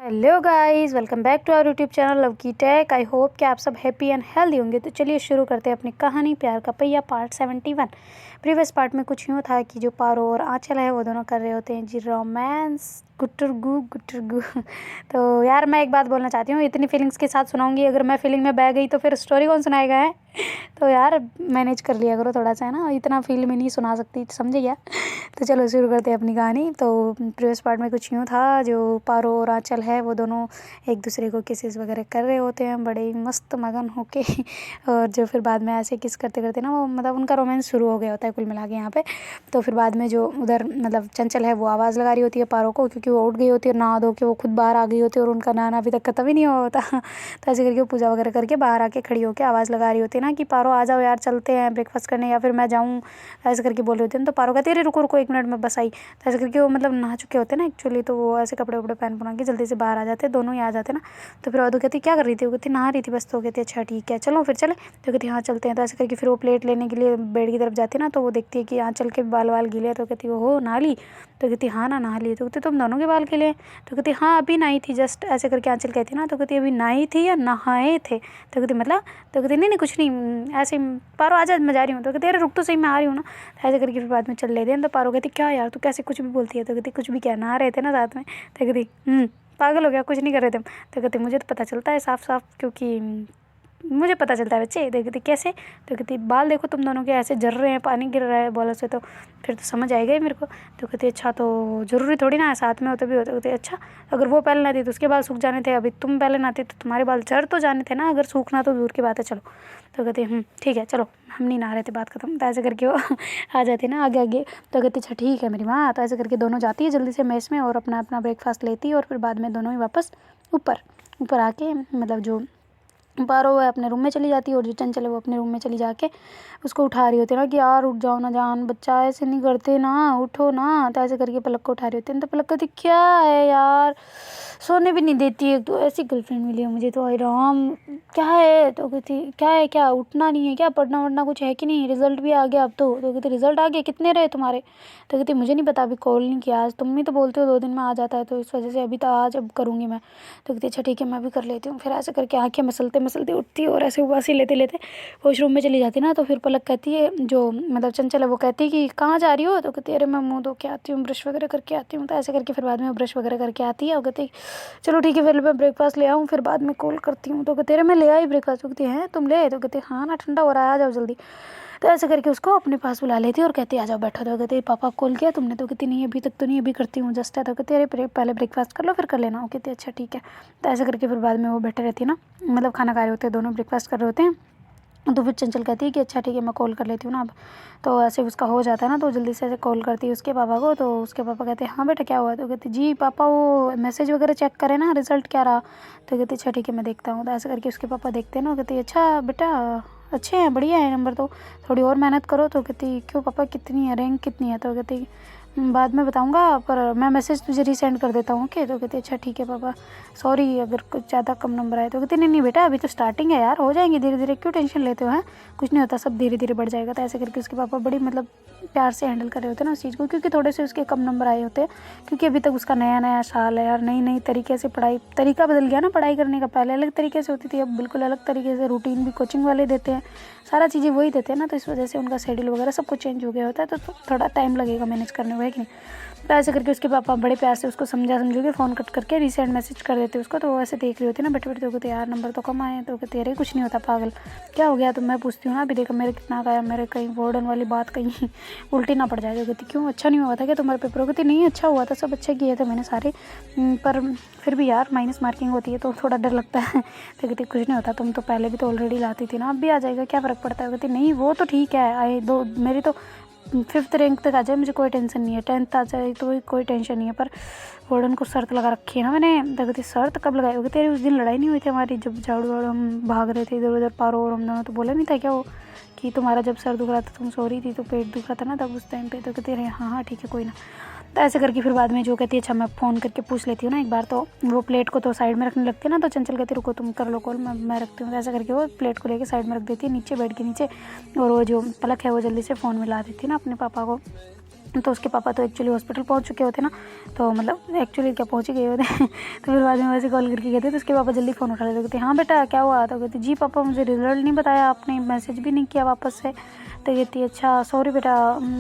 Hello guys, welcome back to our YouTube channel love की tech. I hope कि आप सब हैप्पी एंड हेल्दी होंगे। तो चलिए शुरू करते हैं अपनी कहानी प्यार का पहिया पार्ट 71। प्रीवियस पार्ट में कुछ यूँ था कि जो पारो और आंचल है वो दोनों कर रहे होते हैं जी रोमांस, गुटरगू गुटरगू। तो यार मैं एक बात बोलना चाहती हूँ, इतनी फीलिंग्स के साथ सुनाऊंगी, अगर मैं फीलिंग में बह गई तो फिर स्टोरी कौन सुनाएगा है। तो यार मैनेज कर लिया करो थोड़ा सा, है ना, इतना फील में नहीं सुना सकती, समझे क्या। तो चलो शुरू करते हैं अपनी कहानी। तो प्रीवियस पार्ट में कुछ यूँ था, जो पारो और आंचल है वो दोनों एक दूसरे को किसेस वगैरह कर रहे होते हैं बड़े ही मस्त मगन होके। और जो फिर बाद में ऐसे किस करते करते ना वो मतलब उनका रोमांस शुरू हो गया होता है कुल मिला के यहाँ पे। तो फिर बाद में जो उधर मतलब चंचल है वो आवाज़ लगा रही होती है पारो को, क्योंकि वो उठ गई होती है नहा धो के, वो खुद बाहर आ गई होती है और उनका नहाना अभी तक खत्म ही नहीं हुआ होता। तो ऐसे करके वो पूजा वगैरह करके बाहर आके खड़ी होकर आवाज़ लगा रही होती है ना कि पारो आ जाओ यार, चलते हैं ब्रेकफास्ट करने, या फिर मैं जाऊँ, ऐसे करके बोल रहे होते हैं। तो पारो कहती है अरे रुको रुको 1 मिनट में बस आई। तो ऐसे करके वो मतलब नहा चुके होते हैं ना एक्चुअली, तो वो ऐसे कपड़े वपड़े पहन पुना के जल्दी से बाहर आ जाते हैं, दोनों ही आ जाते हैं ना। तो फिर अदू कहती क्या कर रही थी, वो कहती नहा रही थी बस। तो कहती अच्छा ठीक है चलो फिर चले। तो कहती हाँ चलते हैं। तो ऐसे करके फिर वो प्लेट लेने के लिए बेड की तरफ जाती है ना, तो वो देखती है कि आंचल के बाल वाल गीले हैं। तो कहती हो नहा ली। तो कहती हाँ ना नहा ली। तो कहती तुम दोनों के बाल गीले हैं। तो कहती हाँ अभी नहाई थी जस्ट, ऐसे करके आंचल कहती ना। तो कहती अभी नहाई थी या नहाए थे। तो कहती मतलब, तो कहती नहीं नहीं कुछ नहीं, ऐसे ही पारो आ जा मैं जा रही हूँ। तो कहती अरे रुक तो सही मैं आ रही हूँ ना। तो ऐसे करके फिर बाद में चल लेते हैं। तो पारो कहती क्या यार तू कैसे कुछ भी बोलती है। तो कहती कुछ भी क्या, नहा रहे थे ना साथ में। तो कहती पागल हो गया, कुछ नहीं कर रहे थे हम। तो कहते मुझे तो पता चलता है साफ साफ, क्योंकि मुझे पता चलता है बच्चे। तो कहती कैसे। तो कहती बाल देखो तुम दोनों के ऐसे जर रहे हैं, पानी गिर रहा है बालों से, तो फिर तो समझ आएगा ही मेरे को। तो कहती अच्छा तो ज़रूरी थोड़ी ना है साथ में होते भी होते। कहते अच्छा अगर वो पहले नहाती तो उसके बाल सूख जाने थे, अभी तुम पहले नहाती तो तुम्हारे बाल जर तो जाने थे ना, अगर सूखना तो दूर की बात है चलो। तो कहती ठीक है चलो, हम नहीं नहा रहे थे, बात खत्म। तो ऐसे करके वो आ जाती है ना आगे आगे। तो कहती अच्छा ठीक है मेरी माँ। तो ऐसे करके दोनों जाती है जल्दी से मेस में और अपना अपना ब्रेकफास्ट लेती है, और फिर बाद में दोनों ही वापस ऊपर ऊपर आके मतलब जो पारो है अपने रूम में चली जाती है, और जो चंचल है वो अपने रूम में चली जाके उसको उठा रही होती है ना कि यार उठ जाओ ना जान, बच्चा ऐसे नहीं करते ना, उठो ना। तो ऐसे करके पलक को उठा रही होती है। तो पलक कहती क्या है यार, सोने भी नहीं देती है, तो ऐसी गर्लफ्रेंड मिली है मुझे तो, आई राम क्या है। तो कहती क्या है, क्या उठना नहीं है क्या, पढ़ना वढ़ना कुछ है कि नहीं, रिजल्ट भी आ गया अब तो कहती रिजल्ट आ गया, कितने रहे तुम्हारे। तो कहती मुझे नहीं पता, अभी कॉल नहीं किया आज, तुम ही तो बोलते हो 2 दिन में आ जाता है, तो इस वजह से अभी तो आज अब करूँगी मैं। तो कहती अच्छा ठीक है मैं भी कर लेती हूँ। फिर ऐसे करके आँखें मसलते मसलते उठती है और ऐसे उबासी लेते लेते वॉशरूम में चली जाती ना। तो फिर पलक कहती है, जो मतलब चंचल है वो कहती है कि कहाँ जा रही हो। तो कहती है अरे मैं मुँह धो के आती हूँ, ब्रश वगैरह करके आती हूँ। तो ऐसे करके फिर बाद में ब्रश वगैरह करके आती है और कहती चलो ठीक है फिर मैं ब्रेकफास्ट ले आऊँ, फिर बाद में कॉल करती हूँ। तो कहते अरे मैं ले आई ब्रेकफास्ट। तो कहती है तुम ले आए। तो कहते हाँ ना ठंडा हो रहा है आ जाओ जल्दी। तो ऐसे करके उसको अपने पास बुला लेती है और कहती आ जाओ बैठो। तो कहती पापा कॉल किया तुमने। तो कहती नहीं अभी तक तो नहीं, अभी करती हूँ जस्ट है। तो कहती अरे पहले ब्रेकफास्ट कर लो फिर कर लेना। वो कहती अच्छा ठीक है। तो ऐसे करके फिर बाद में वो बैठे रहती है ना, मतलब खाना खा रहे होते हैं दोनों, ब्रेकफास्ट कर रहे होते हैं। तो फिर चंचल कहती है कि अच्छा ठीक है मैं कॉल कर लेती हूँ ना अब। तो ऐसे उसका हो जाता है ना, तो जल्दी से ऐसे कॉल करती है उसके पापा को। तो उसके पापा कहते हैं हाँ बेटा क्या हुआ। तो कहती जी पापा वो मैसेज वगैरह चेक करें ना, रिजल्ट क्या रहा। तो कहती अच्छा ठीक है मैं देखता हूँ। तो ऐसे करके उसके पापा देखते हैं ना, कहती अच्छा बेटा अच्छे हैं, बढ़िया है नंबर, तो थोड़ी और मेहनत करो। तो कहती क्यों पापा कितनी है, रैंक कितनी है। तो कहती बाद में बताऊंगा, पर मैं मैसेज तुझे रीसेंड कर देता हूँ ओके। तो कहती अच्छा ठीक है पापा, सॉरी अगर कुछ ज़्यादा कम नंबर आए। तो कहती नहीं नहीं बेटा अभी तो स्टार्टिंग है यार, हो जाएंगे धीरे धीरे, क्यों टेंशन लेते हो, हैं कुछ नहीं होता, सब धीरे धीरे बढ़ जाएगा। तो ऐसे करके उसके पापा बड़ी मतलब प्यार से हैंडल कर रहे होते हैं ना उस चीज़ को, क्योंकि थोड़े से उसके कम नंबर आए होते हैं, क्योंकि अभी तक उसका नया नया साल है यार, नई नई तरीके से पढ़ाई, तरीका बदल गया ना पढ़ाई करने का, पहले अलग तरीके से होती थी अब बिल्कुल अलग तरीके से, रूटीन भी कोचिंग वाले देते हैं, सारा चीज़ें वही देते हैं ना। तो इस वजह से उनका शेड्यूल वगैरह सब कुछ चेंज हो गया होता है, तो थोड़ा टाइम लगेगा मैनेज करने को, है कि नहीं। तो ऐसे करके उसके पापा बड़े प्यार से उसको समझोगे फ़ोन कट करके रीसेंड मैसेज कर देते उसको। तो वो ऐसे देख रही होती है ना बैठे बैठे, तो कहते यार नंबर तो कम आए हैं। तो कहते अरे कुछ नहीं होता पागल, क्या हो गया। तो मैं पूछती हूँ ना अभी देखो मेरे कितना का आया, मेरे कहीं वार्डन वाली बात कहीं उल्टी ना पड़ जाए। तो कहती क्यों अच्छा नहीं हुआ था क्या तुम्हारे पेपर। कहती नहीं अच्छा हुआ था, सब अच्छे किए थे मैंने सारे, पर फिर भी यार माइनस मार्किंग होती है तो थोड़ा डर लगता है। तो कहती कुछ नहीं होता, तुम तो पहले भी तो ऑलरेडी लाती थी ना, अब भी आ जाएगा, क्या फ़र्क पड़ता है। कहती नहीं वो तो ठीक है, आए दो मेरी तो 5th रैंक तक आ जाए मुझे कोई टेंशन नहीं है, 10th आ जाए तो कोई टेंशन नहीं है, पर वार्डन को शर्त लगा रखी है ना मैंने। तो कहती शर्त कब लगाई होगी, तेरी उस दिन लड़ाई नहीं हुई थी हमारी, जब झाड़ू वाड़ू हम भाग रहे थे इधर उधर पारो और हम दोनों, तो बोला नहीं था क्या वो कि तुम्हारा जब सर दुख रहा था तुम सो रही थी तो पेट दुख रहा था ना तब उस टाइम पे। तो कहती रहे हाँ हाँ ठीक है कोई ना। तो ऐसे करके फिर बाद में जो कहती है अच्छा मैं फ़ोन करके पूछ लेती हूँ ना एक बार। तो वो प्लेट को तो साइड में रखने लगती है ना, तो चंचल कहती रुको तुम कर लो कॉल, मैं रखती हूँ। तो ऐसा करके वो प्लेट को लेके साइड में रख देती है नीचे बेड के नीचे, और वो जो पलक है वो जल्दी से फ़ोन मिला देती है ना अपने पापा को। तो उसके पापा तो एक्चुअली हॉस्पिटल पहुंच चुके होते ना, तो मतलब एक्चुअली क्या पहुंच ही गए होते तो फिर बाद में वैसे कॉल करके कहते तो उसके पापा जल्दी फ़ोन उठा लेते, कहते हाँ बेटा क्या हुआ, तो कहते जी पापा मुझे रिज़ल्ट नहीं बताया आपने, मैसेज भी नहीं किया वापस से। तो कहती अच्छा सॉरी बेटा,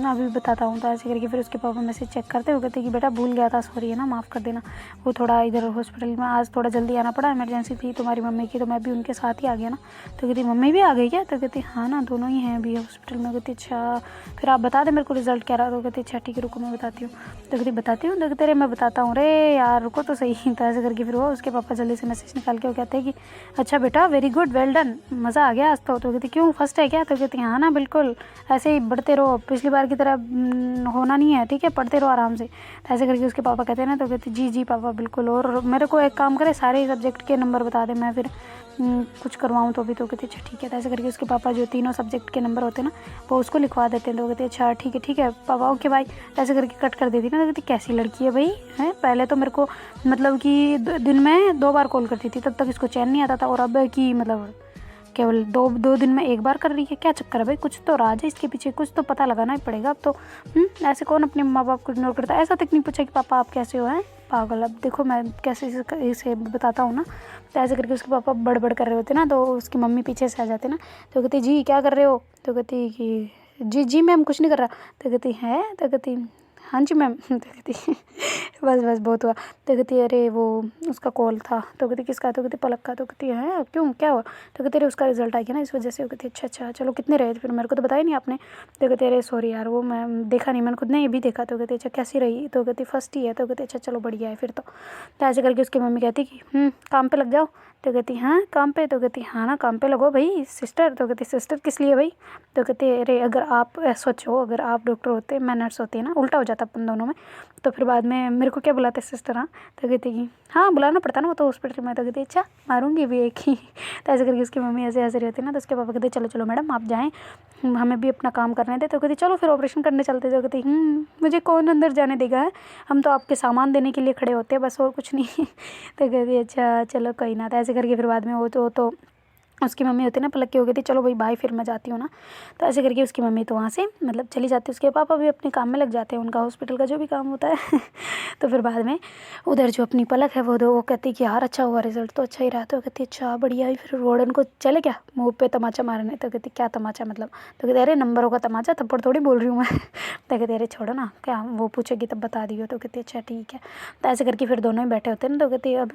अभी बताता हूँ। तो ऐसे करके फिर उसके पापा मैसेज चेक करते हो, कहते कि बेटा भूल गया था, सॉरी है ना, माफ़ कर देना, वो थोड़ा इधर हॉस्पिटल में आज थोड़ा जल्दी आना पड़ा, इमरजेंसी थी तुम्हारी मम्मी की, तो मैं भी उनके साथ ही आ गया ना। तो कहती मम्मी भी आ गई क्या, तो कहती हाँ ना दोनों ही हैं अभी हॉस्पिटल में। कहती अच्छा फिर आप बता दें मेरे को रिज़ल्ट क्या रहा। तो कहती अच्छा ठीक है रुको मैं बताती हूँ। तो कहती बताती हूँ, तो कहते अरे मैं बताता हूँ रे यार रुको तो सही। तो ऐसे करके फिर वो उसके पापा जल्दी से मैसेज निकाल के वो कहते हैं कि अच्छा बेटा वेरी गुड वेल डन, मज़ा आ गया आज तो। कहती क्यों फर्स्ट है क्या, तो कहती हाँ ना बिल्कुल, ऐसे ही बढ़ते रहो, पिछली बार की तरह होना नहीं है, ठीक है पढ़ते रहो आराम से। तो ऐसे करके उसके पापा कहते हैं ना, तो कहती जी जी पापा बिल्कुल, और मेरे को एक काम करे सारे सब्जेक्ट के नंबर बता दे, मैं फिर कुछ करवाऊँ तो भी। तो कहती अच्छा ठीक है। तो ऐसे करके उसके पापा जो तीनों सब्जेक्ट के नंबर होते हैं ना वो उसको लिखवा देते हैं। तो कहते अच्छा ठीक है पापा ओके बाय। तो ऐसे करके कट कर देती ना। तो कहती कैसी लड़की है भाई, है पहले तो मेरे को मतलब कि दिन में 2 बार कॉल करती थी, तब तक इसको चैन नहीं आता था, और अब है कि मतलब केवल दो दिन में 1 बार कर रही है, क्या चक्कर है भाई, कुछ तो राज है इसके पीछे, कुछ तो पता लगाना ही पड़ेगा अब तो। ऐसे कौन अपने माँ बाप को इग्नोर करता है। ऐसा तक नहीं पूछा कि पापा आप कैसे हो, हैं पागल, अब देखो मैं कैसे इसे बताता हूँ ना। तो ऐसे करके उसके पापा बड़बड़ कर रहे होते ना, तो उसकी मम्मी पीछे से आ जाते ना। तो कहती जी क्या कर रहे हो, तो कहती कि जी जी मैम कुछ नहीं कर रहा। तो कहती है, तो कहती हाँ जी मैम। तो कहती बस बहुत हुआ। तो कहती अरे वो उसका कॉल था। तो कहती किसका, तो कहती पलक का। तो कहती है क्यों क्या हुआ, तो कहती अरे उसका रिजल्ट आ गया ना इस वजह से। वो कहती अच्छा चलो कितने रहे, फिर मेरे को तो बताया नहीं आपने। तो कहती अरे सॉरी यार वो मैं देखा नहीं, मैंने खुद ने ये भी देखा। तो कहती अच्छा कैसी रही, तो कहती फर्स्ट ही है। तो कहती अच्छा चलो बढ़िया है फिर तो ऐसे करके उसकी मम्मी कहती कि काम पे लग जाओ। तो कहती हाँ काम पे, तो कहती हाँ ना काम पे लगो भाई सिस्टर। तो कहती सिस्टर किस लिए भाई, तो कहती अरे अगर आप सोचो अगर आप डॉक्टर होते मैं नर्स होती है ना, उल्टा हो जाता अपन दोनों में, तो फिर बाद में मेरे को क्या बुलाते सिस्टर। हाँ तो कहती कि हाँ बुलाना पड़ता ना वो तो हॉस्पिटल में। तो कहती अच्छा मारूंगी भी एक ही। तो ऐसे करके उसकी मम्मी ऐसे हंस रही होती है ना। तो उसके पापा कहते चलो चलो मैडम आप जाएँ, हमें भी अपना काम करने दे। तो कहती चलो फिर ऑपरेशन करने चलते। तो कहती मुझे कौन अंदर जाने देगा है, हम तो आपके सामान देने के लिए खड़े होते हैं बस और कुछ नहीं। तो कहती अच्छा चलो कोई ना। तो ऐसे करके फिर बाद में वो तो उसकी मम्मी होती ना पलक के हो गई थी चलो भाई बाय फिर मैं जाती हूँ ना। तो ऐसे करके उसकी मम्मी तो वहाँ से मतलब चली जाती है, उसके पापा भी अपने काम में लग जाते हैं, उनका हॉस्पिटल का जो भी काम होता है। तो फिर बाद में उधर जो अपनी पलक है वो कहती कि यार अच्छा हुआ रिजल्ट तो अच्छा ही रहा। तो कहती अच्छा बढ़िया ही। फिर वार्डन को चले क्या मुँह पे तमाचा मारने। तो कहती क्या तमाचा मतलब, तो कहते अरे नंबरों का तमाचा, थप्पड़ थोड़ी बोल रही हूँ मैं। तो कहते अरे छोड़ो ना क्या वो पूछेगी तब बता दियो। तो कहती अच्छा ठीक है। तो ऐसे करके फिर दोनों ही बैठे होते हैं ना। तो कहती अब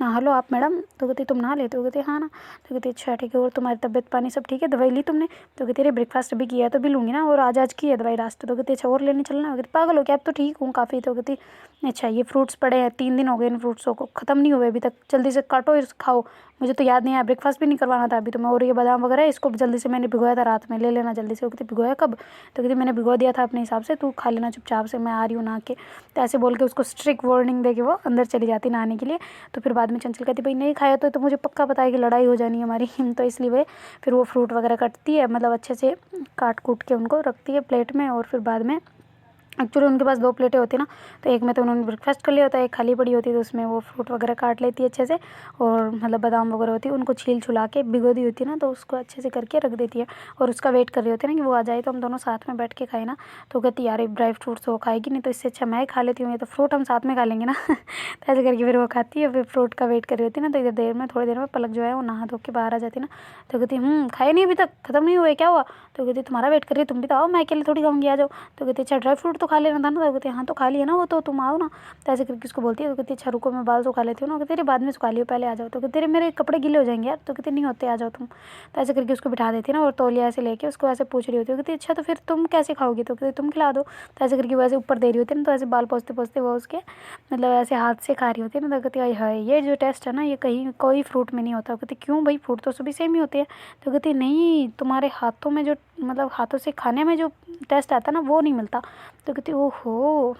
नहा लो आप मैडम। तो कहती तुम नहा लेते हो, कहती हाँ ना। तो कहती अच्छा ठीक है, और तुम्हारी तबीयत पानी सब ठीक है, दवाई ली तुमने। तो कहती अरे ब्रेकफास्ट अभी किया है तो भी लूँगी ना, और आज की है दवाई लास्ट। तो कहती अच्छा और लेने चलना। कहती पागल हो क्या, अब तो ठीक हूँ काफ़ी। तो कहती अच्छा ये फ्रूट्स पड़े हैं 3 दिन हो गए इन फ्रूट्सों को, ख़त्म नहीं हुए अभी तक, जल्दी से काटो और खाओ। मुझे तो याद नहीं आया ब्रेकफास्ट भी नहीं करवाना था अभी तो मैं, और ये बादाम वगैरह इसको जल्दी से मैंने भिगोया था रात में, ले लेना जल्दी से। वो कहती भिगोया कब, तो कहती मैंने भिगो दिया था अपने हिसाब से, तू खा लेना चुपचाप से, मैं आ रही हूँ नहा के। तो ऐसे बोल के उसको स्ट्रिक्ट वार्निंग दे के वो अंदर चली जाती नहाने के लिए। तो फिर बाद में चंचल कहती भाई नहीं खाया तो मुझे पक्का पता है कि लड़ाई हो जानी है हमारी। तो इसलिए वे फिर वो फ्रूट वगैरह कटती है, मतलब अच्छे से काट कूट के उनको रखती है प्लेट में। और फिर बाद में एक्चुअली उनके पास 2 प्लेटें होती है ना, तो एक में तो उन्होंने ब्रेकफास्ट कर लिया होता है, एक खाली पड़ी होती है, तो उसमें वो फ्रूट वगैरह काट लेती है अच्छे से, और मतलब बादाम वगैरह होती है उनको छील छुला के भिगो दी होती है ना, तो उसको अच्छे से करके रख देती है। और उसका वेट कर रही होती है ना कि वो आ जाए तो हम दोनों साथ में बैठ के खाए ना। तो कहती यार ड्राई फ्रूट्स वो खाएगी नहीं, तो इससे अच्छा मैं खा लेती हूँ, ये तो फ्रूट हम साथ में खा लेंगे ना। तो ऐसे करके फिर वो खाती है, फिर फ्रूट का वेट कर रही होती है ना। तो इधर देर में थोड़ी देर में पलक जो है वो नहा धो के बाहर आ जाती है ना। तो कहती खाए नहीं अभी तक, ख़त्म नहीं हुए क्या हुआ। तो कहती तुम्हारा वेट कर रही है, तुम भी तो आओ, मैं अकेले थोड़ी खाऊंगी, आ जाओ। तो कहती अच्छा ड्राई फ्रूट तो खा लेना था ना। तो कहती हाँ तो खा लिया ना वो तो, तुम आओ ना। तो ऐसे करके उसको बोलती है। तो कहती अच्छा रुको मैं बाल सुखा लेती हूँ ना। कहती अरे बाद में सुखा लियो पहले आ जाओ। तो कहती अरे मेरे कपड़े गीले हो जाएंगे यार। तो कहती नहीं होते आ जाओ तुम। तो ऐसे करके उसको बिठा देती है ना, और तौलिया ऐसे लेके उसको ऐसे पूछ रही होती है। कहती अच्छा तो फिर तुम कैसे खाओगी, तो कहती तुम खिला दो। तो ऐसे करके वो ऐसे ऊपर दे रही होती है ना, तो ऐसे बाल पोंछते पोंछते वो उसके मतलब ऐसे हाथ से खा रही होती है ना। तो कहती हाय ये जो टेस्ट है ना ये कहीं कोई फ्रूट में नहीं होता। कहती क्यों भाई, फ्रूट तो सभी सेम ही होते हैं। तो कहती नहीं तुम्हारे हाथों में जो मतलब हाथों से खाने में जो टेस्ट आता है ना वो नहीं मिलता। तो कहती ओहो